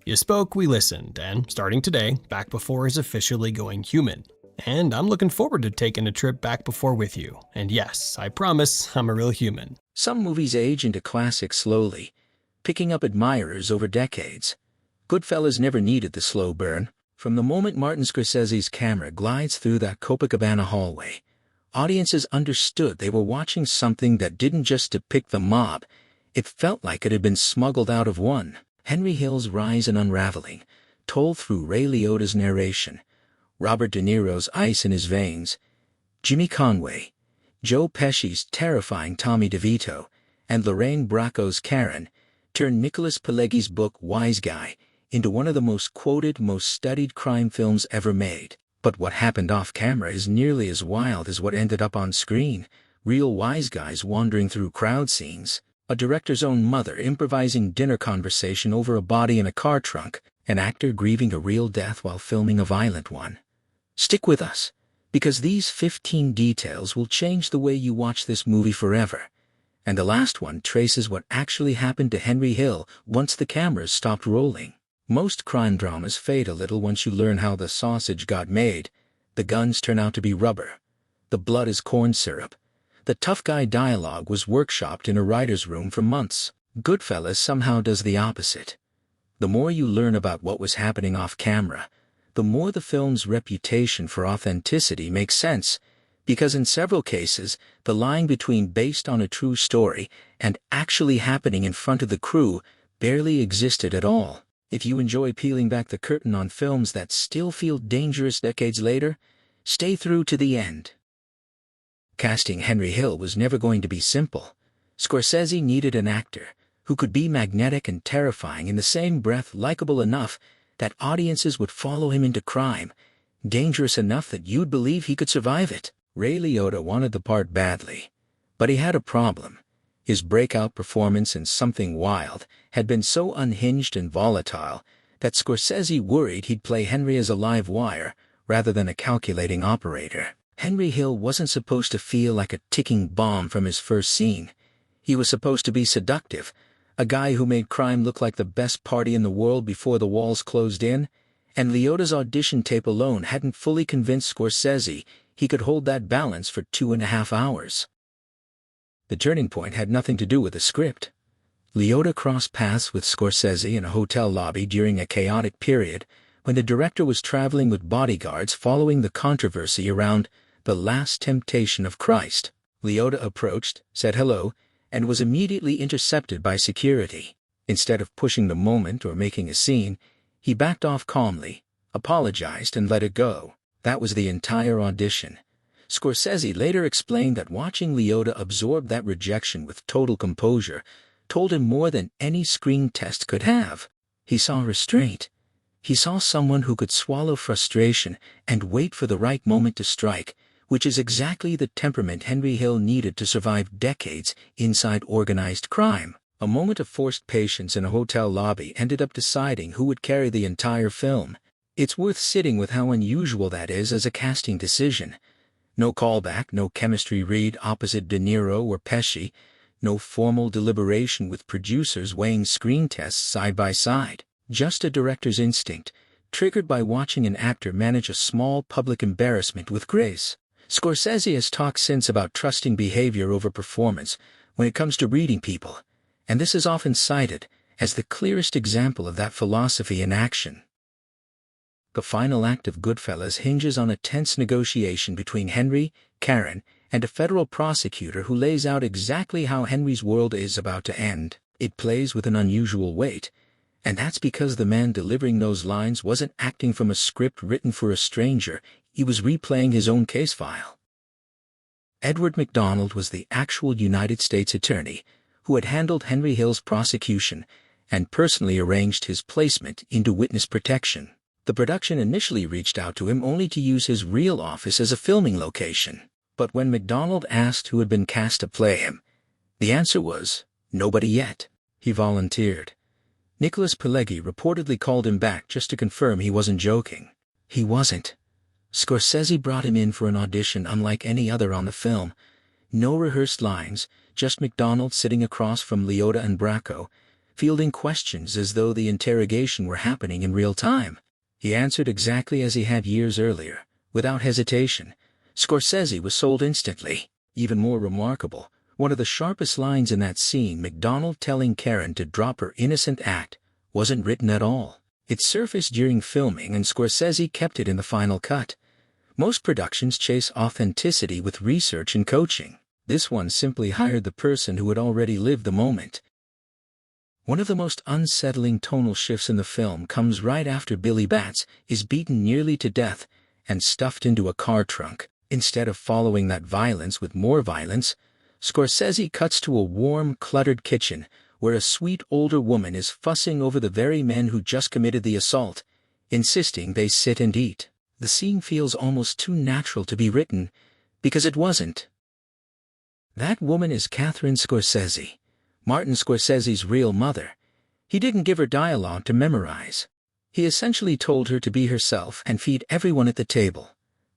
You spoke, we listened, and starting today, Back Before is officially going human. And I'm looking forward to taking a trip back before with you. And yes, I promise I'm a real human. Some movies age into classics slowly, picking up admirers over decades. Goodfellas never needed the slow burn. From the moment Martin Scorsese's camera glides through that Copacabana hallway, audiences understood they were watching something that didn't just depict the mob, it felt like it had been smuggled out of one. Henry Hill's rise and unraveling, told through Ray Liotta's narration, Robert De Niro's ice in his veins, Jimmy Conway, Joe Pesci's terrifying Tommy DeVito, and Lorraine Bracco's Karen, turned Nicholas Pileggi's book Wise Guy into one of the most quoted, most studied crime films ever made. But what happened off-camera is nearly as wild as what ended up on screen. Real wise guys wandering through crowd scenes, a director's own mother improvising dinner conversation over a body in a car trunk, an actor grieving a real death while filming a violent one. Stick with us, because these 15 details will change the way you watch this movie forever. And the last one traces what actually happened to Henry Hill once the cameras stopped rolling. Most crime dramas fade a little once you learn how the sausage got made. The guns turn out to be rubber. The blood is corn syrup. The tough guy dialogue was workshopped in a writer's room for months. Goodfellas somehow does the opposite. The more you learn about what was happening off camera, the more the film's reputation for authenticity makes sense, because in several cases, the line between based on a true story and actually happening in front of the crew barely existed at all. If you enjoy peeling back the curtain on films that still feel dangerous decades later, stay through to the end. Casting Henry Hill was never going to be simple. Scorsese needed an actor who could be magnetic and terrifying in the same breath, likable enough that audiences would follow him into crime, dangerous enough that you'd believe he could survive it. Ray Liotta wanted the part badly, but he had a problem. His breakout performance in Something Wild had been so unhinged and volatile that Scorsese worried he'd play Henry as a live wire rather than a calculating operator. Henry Hill wasn't supposed to feel like a ticking bomb from his first scene. He was supposed to be seductive, a guy who made crime look like the best party in the world before the walls closed in, and Liotta's audition tape alone hadn't fully convinced Scorsese he could hold that balance for 2.5 hours. The turning point had nothing to do with the script. Liotta crossed paths with Scorsese in a hotel lobby during a chaotic period when the director was traveling with bodyguards following the controversy around The Last Temptation of Christ. Liotta approached, said hello, and was immediately intercepted by security. Instead of pushing the moment or making a scene, he backed off calmly, apologized, and let it go. That was the entire audition. Scorsese later explained that watching Liotta absorb that rejection with total composure told him more than any screen test could have. He saw restraint. He saw someone who could swallow frustration and wait for the right moment to strike, which is exactly the temperament Henry Hill needed to survive decades inside organized crime. A moment of forced patience in a hotel lobby ended up deciding who would carry the entire film. It's worth sitting with how unusual that is as a casting decision. No callback, no chemistry read opposite De Niro or Pesci, no formal deliberation with producers weighing screen tests side by side. Just a director's instinct, triggered by watching an actor manage a small public embarrassment with grace. Scorsese has talked since about trusting behavior over performance when it comes to reading people, and this is often cited as the clearest example of that philosophy in action. The final act of Goodfellas hinges on a tense negotiation between Henry, Karen, and a federal prosecutor who lays out exactly how Henry's world is about to end. It plays with an unusual weight, and that's because the man delivering those lines wasn't acting from a script written for a stranger, he was replaying his own case file. Edward McDonald was the actual United States attorney who had handled Henry Hill's prosecution and personally arranged his placement into witness protection. The production initially reached out to him only to use his real office as a filming location. But when McDonald asked who had been cast to play him, the answer was, nobody yet. He volunteered. Nicholas Pileggi reportedly called him back just to confirm he wasn't joking. He wasn't. Scorsese brought him in for an audition unlike any other on the film. No rehearsed lines, just McDonald sitting across from Liotta and Bracco, fielding questions as though the interrogation were happening in real time. He answered exactly as he had years earlier, without hesitation. Scorsese was sold instantly. Even more remarkable, one of the sharpest lines in that scene, McDonald telling Karen to drop her innocent act, wasn't written at all. It surfaced during filming and Scorsese kept it in the final cut. Most productions chase authenticity with research and coaching. This one simply hired the person who had already lived the moment. One of the most unsettling tonal shifts in the film comes right after Billy Batts is beaten nearly to death and stuffed into a car trunk. Instead of following that violence with more violence, Scorsese cuts to a warm, cluttered kitchen where a sweet older woman is fussing over the very men who just committed the assault, insisting they sit and eat. The scene feels almost too natural to be written, because it wasn't. That woman is Catherine Scorsese, Martin Scorsese's real mother. He didn't give her dialogue to memorize. He essentially told her to be herself and feed everyone at the table.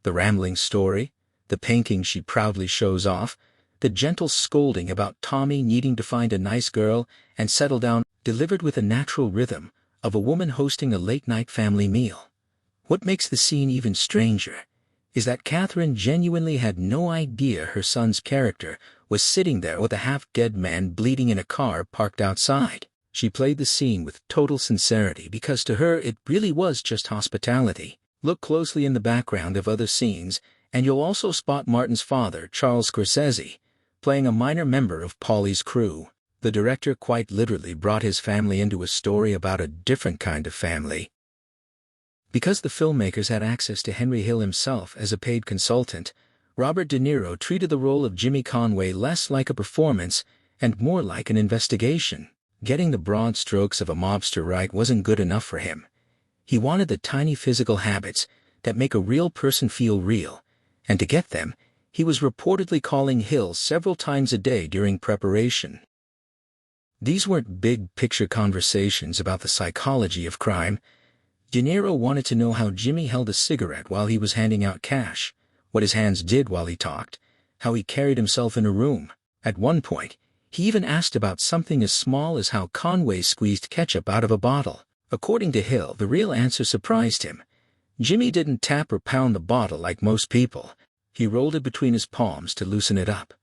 The rambling story, the painting she proudly shows off, the gentle scolding about Tommy needing to find a nice girl and settle down, delivered with a natural rhythm of a woman hosting a late-night family meal. What makes the scene even stranger is that Catherine genuinely had no idea her son's character was sitting there with a half-dead man bleeding in a car parked outside. She played the scene with total sincerity because to her it really was just hospitality. Look closely in the background of other scenes, and you'll also spot Martin's father, Charles Scorsese, playing a minor member of Paulie's crew. The director quite literally brought his family into a story about a different kind of family. Because the filmmakers had access to Henry Hill himself as a paid consultant, Robert De Niro treated the role of Jimmy Conway less like a performance and more like an investigation. Getting the broad strokes of a mobster right wasn't good enough for him. He wanted the tiny physical habits that make a real person feel real, and to get them, he was reportedly calling Hill several times a day during preparation. These weren't big-picture conversations about the psychology of crime. De Niro wanted to know how Jimmy held a cigarette while he was handing out cash, what his hands did while he talked, how he carried himself in a room. At one point, he even asked about something as small as how Conway squeezed ketchup out of a bottle. According to Hill, the real answer surprised him. Jimmy didn't tap or pound the bottle like most people. He rolled it between his palms to loosen it up.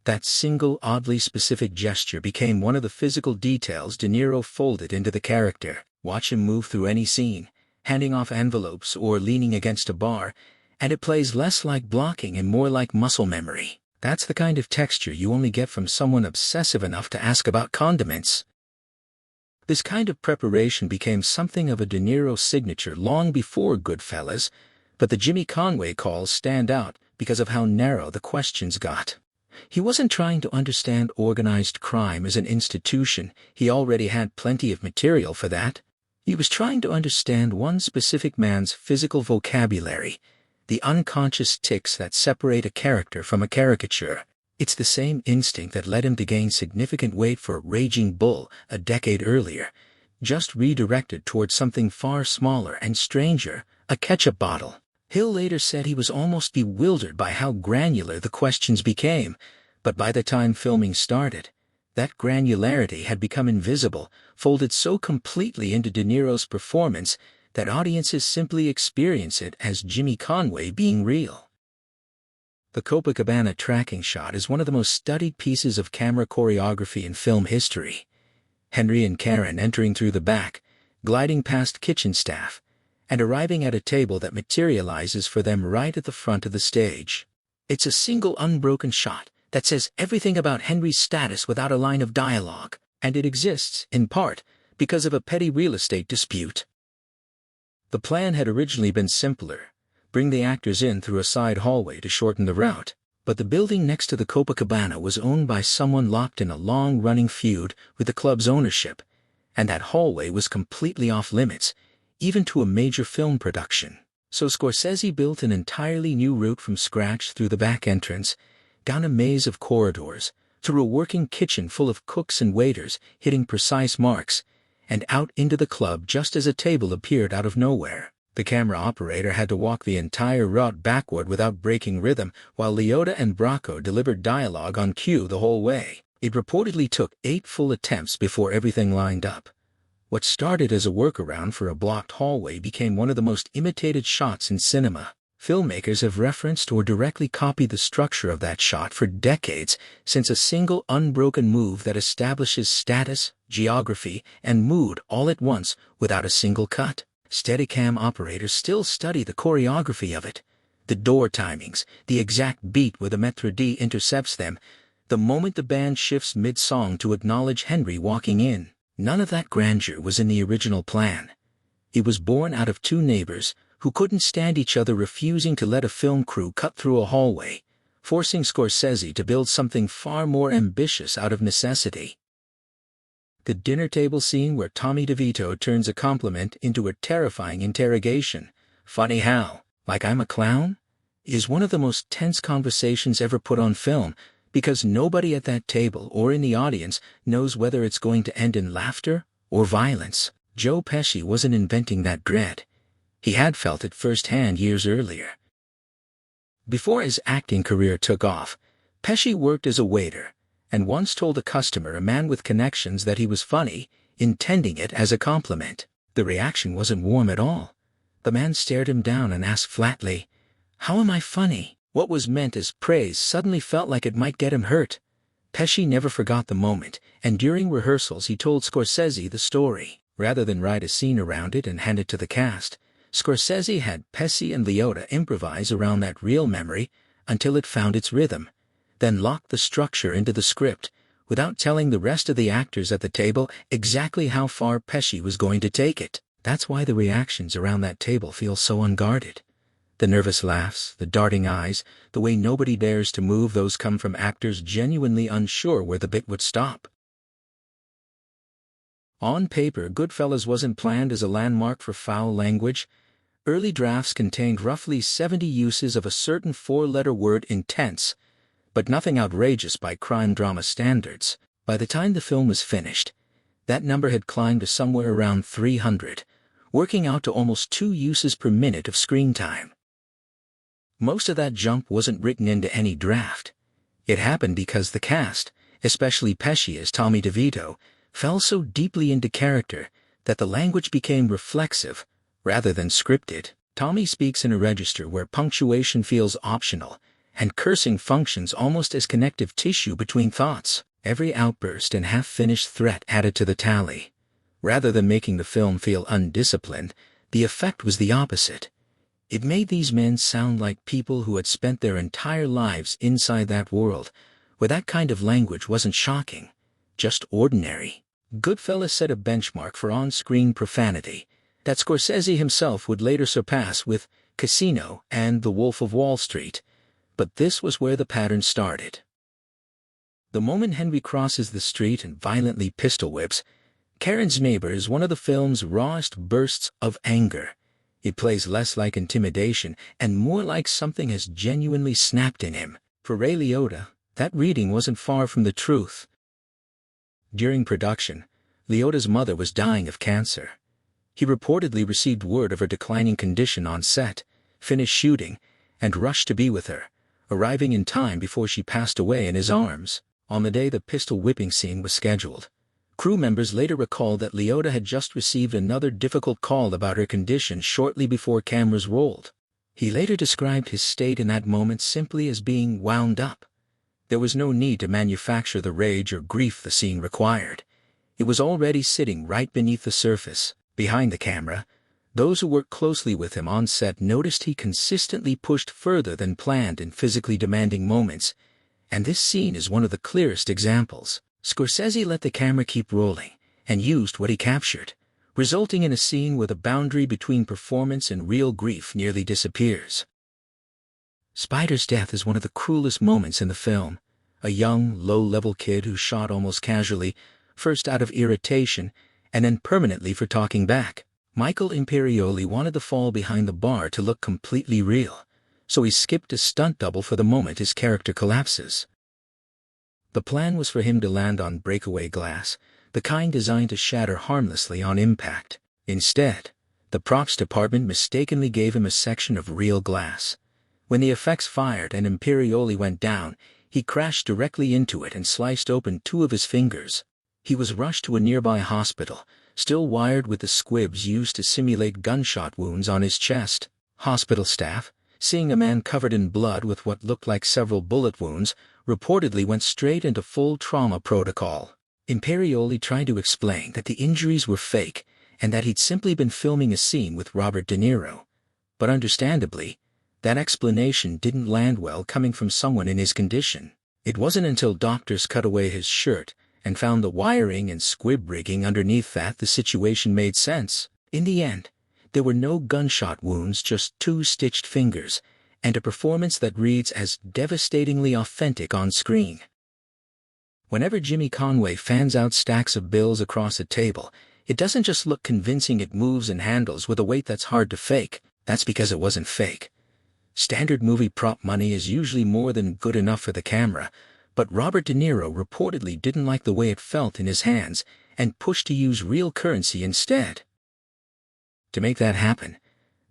That single, oddly specific gesture became one of the physical details De Niro folded into the character. Watch him move through any scene, handing off envelopes or leaning against a bar, and it plays less like blocking and more like muscle memory. That's the kind of texture you only get from someone obsessive enough to ask about condiments. This kind of preparation became something of a De Niro signature long before Goodfellas, but the Jimmy Conway calls stand out because of how narrow the questions got. He wasn't trying to understand organized crime as an institution. He already had plenty of material for that. He was trying to understand one specific man's physical vocabulary, the unconscious tics that separate a character from a caricature. It's the same instinct that led him to gain significant weight for Raging Bull a decade earlier, just redirected towards something far smaller and stranger, a ketchup bottle. Hill later said he was almost bewildered by how granular the questions became, but by the time filming started, that granularity had become invisible, folded so completely into De Niro's performance that audiences simply experience it as Jimmy Conway being real. The Copacabana tracking shot is one of the most studied pieces of camera choreography in film history. Henry and Karen entering through the back, gliding past kitchen staff, and arriving at a table that materializes for them right at the front of the stage. It's a single unbroken shot that says everything about Henry's status without a line of dialogue, and it exists, in part, because of a petty real estate dispute. The plan had originally been simpler: bring the actors in through a side hallway to shorten the route, but the building next to the Copacabana was owned by someone locked in a long-running feud with the club's ownership, and that hallway was completely off-limits, even to a major film production. So Scorsese built an entirely new route from scratch through the back entrance, down a maze of corridors, through a working kitchen full of cooks and waiters hitting precise marks, and out into the club just as a table appeared out of nowhere. The camera operator had to walk the entire route backward without breaking rhythm, while Liotta and Bracco delivered dialogue on cue the whole way. It reportedly took 8 full attempts before everything lined up. What started as a workaround for a blocked hallway became one of the most imitated shots in cinema. Filmmakers have referenced or directly copied the structure of that shot for decades, since a single unbroken move that establishes status, geography, and mood all at once without a single cut. Steadicam operators still study the choreography of it. The door timings, the exact beat where the maître d' intercepts them, the moment the band shifts mid-song to acknowledge Henry walking in. None of that grandeur was in the original plan. It was born out of two neighbors who couldn't stand each other refusing to let a film crew cut through a hallway, forcing Scorsese to build something far more ambitious out of necessity. The dinner table scene where Tommy DeVito turns a compliment into a terrifying interrogation, "Funny how? Like I'm a clown?" is one of the most tense conversations ever put on film, because nobody at that table or in the audience knows whether it's going to end in laughter or violence. Joe Pesci wasn't inventing that dread. He had felt it firsthand years earlier. Before his acting career took off, Pesci worked as a waiter, and once told a customer, a man with connections, that he was funny, intending it as a compliment. The reaction wasn't warm at all. The man stared him down and asked flatly, "How am I funny?" What was meant as praise suddenly felt like it might get him hurt. Pesci never forgot the moment, and during rehearsals he told Scorsese the story. Rather than write a scene around it and hand it to the cast, Scorsese had Pesci and Liotta improvise around that real memory until it found its rhythm, then locked the structure into the script without telling the rest of the actors at the table exactly how far Pesci was going to take it. That's why the reactions around that table feel so unguarded. The nervous laughs, the darting eyes, the way nobody dares to move, those come from actors genuinely unsure where the bit would stop. On paper, Goodfellas wasn't planned as a landmark for foul language. Early drafts contained roughly 70 uses of a certain four-letter word, intense, but nothing outrageous by crime drama standards. By the time the film was finished, that number had climbed to somewhere around 300, working out to almost 2 uses per minute of screen time. Most of that jump wasn't written into any draft. It happened because the cast, especially Pesci as Tommy DeVito, fell so deeply into character that the language became reflexive rather than scripted. Tommy speaks in a register where punctuation feels optional, and cursing functions almost as connective tissue between thoughts. Every outburst and half-finished threat added to the tally. Rather than making the film feel undisciplined, the effect was the opposite. It made these men sound like people who had spent their entire lives inside that world, where that kind of language wasn't shocking, just ordinary. Goodfellas set a benchmark for on-screen profanity that Scorsese himself would later surpass with Casino and The Wolf of Wall Street, but this was where the pattern started. The moment Henry crosses the street and violently pistol whips Karen's neighbor is one of the film's rawest bursts of anger. It plays less like intimidation and more like something has genuinely snapped in him. For Ray Liotta, that reading wasn't far from the truth. During production, Liotta's mother was dying of cancer. He reportedly received word of her declining condition on set, finished shooting, and rushed to be with her, arriving in time before she passed away in his arms. On the day the pistol whipping scene was scheduled, crew members later recalled that Liotta had just received another difficult call about her condition shortly before cameras rolled. He later described his state in that moment simply as being wound up. There was no need to manufacture the rage or grief the scene required. It was already sitting right beneath the surface. Behind the camera, those who worked closely with him on set noticed he consistently pushed further than planned in physically demanding moments, and this scene is one of the clearest examples. Scorsese let the camera keep rolling and used what he captured, resulting in a scene where the boundary between performance and real grief nearly disappears. Spider's death is one of the cruelest moments in the film. A young, low-level kid who shot almost casually, first out of irritation and then permanently for talking back. Michael Imperioli wanted the fall behind the bar to look completely real, so he skipped a stunt double for the moment his character collapses. The plan was for him to land on breakaway glass, the kind designed to shatter harmlessly on impact. Instead, the props department mistakenly gave him a section of real glass. When the effects fired and Imperioli went down, He crashed directly into it and sliced open 2 of his fingers. He was rushed to a nearby hospital, still wired with the squibs used to simulate gunshot wounds on his chest. Hospital staff, seeing a man covered in blood with what looked like several bullet wounds, reportedly went straight into full trauma protocol. Imperioli tried to explain that the injuries were fake and that he'd simply been filming a scene with Robert De Niro. But understandably, that explanation didn't land well coming from someone in his condition. It wasn't until doctors cut away his shirt and found the wiring and squib rigging underneath that the situation made sense. In the end, there were no gunshot wounds, just 2 stitched fingers, and a performance that reads as devastatingly authentic on screen. Whenever Jimmy Conway fans out stacks of bills across a table, it doesn't just look convincing, it moves and handles with a weight that's hard to fake. That's because it wasn't fake. Standard movie prop money is usually more than good enough for the camera, but Robert De Niro reportedly didn't like the way it felt in his hands and pushed to use real currency instead. To make that happen,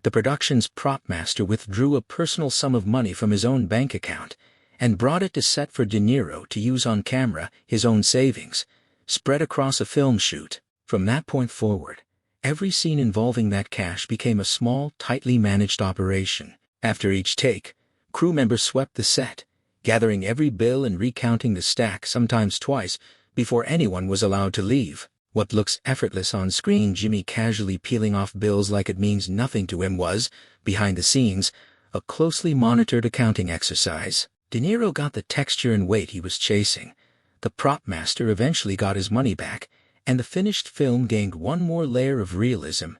the production's prop master withdrew a personal sum of money from his own bank account and brought it to set for De Niro to use on camera, his own savings, spread across a film shoot. From that point forward, every scene involving that cash became a small, tightly managed operation. After each take, crew members swept the set, gathering every bill and recounting the stack sometimes twice before anyone was allowed to leave. What looks effortless on screen, Jimmy casually peeling off bills like it means nothing to him, was, behind the scenes, a closely monitored accounting exercise. De Niro got the texture and weight he was chasing. The prop master eventually got his money back, and the finished film gained one more layer of realism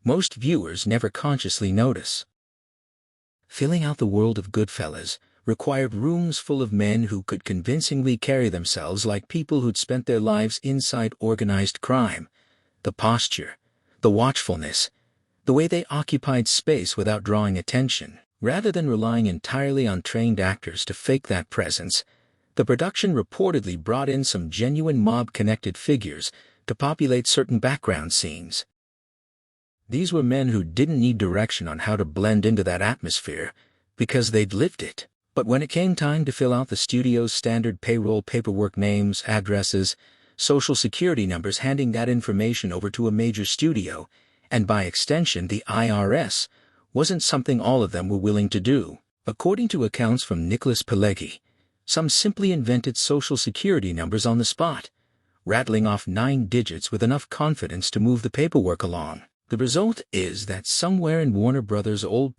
most viewers never consciously notice. Filling out the world of Goodfellas required rooms full of men who could convincingly carry themselves like people who'd spent their lives inside organized crime. The posture, the watchfulness, the way they occupied space without drawing attention. Rather than relying entirely on trained actors to fake that presence, the production reportedly brought in some genuine mob-connected figures to populate certain background scenes. These were men who didn't need direction on how to blend into that atmosphere because they'd lived it. But when it came time to fill out the studio's standard payroll paperwork, names, addresses, social security numbers, handing that information over to a major studio, and by extension the IRS, wasn't something all of them were willing to do. According to accounts from Nicholas Pileggi, some simply invented social security numbers on the spot, rattling off 9 digits with enough confidence to move the paperwork along. The result is that somewhere in Warner Brothers' old